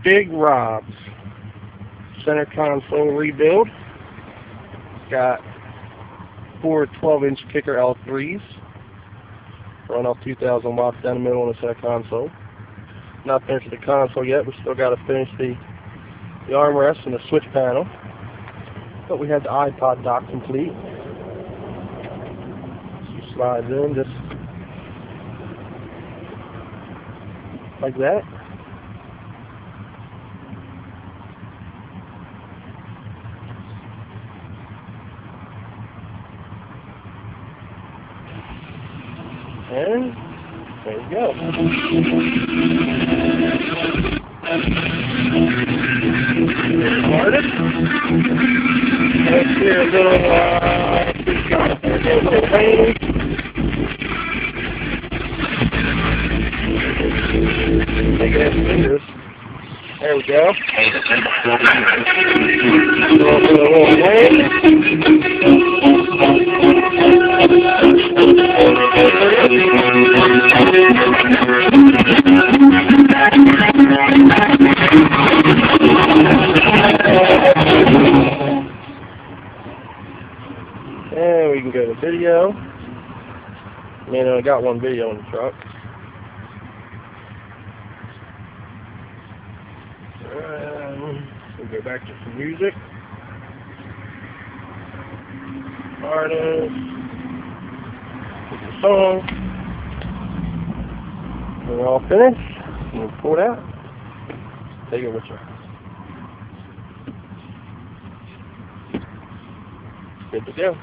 Big Rob's center console rebuild. Got 4 12-inch kicker L3s. Run off 2,000 watts down the middle on the center console. Not finished with the console yet. We still got to finish the armrest and the switch panel. But we had the iPod dock complete. She slides in just like that. And there you go. Started. Let's hear a little rain. Take it as fingers. There we go. A little rain. And we can go to video. Man, I only got one video in the truck. We'll go back to some music. Artist. Put the song. We're all finished. We'll pull it out. Take it with you. Good to go.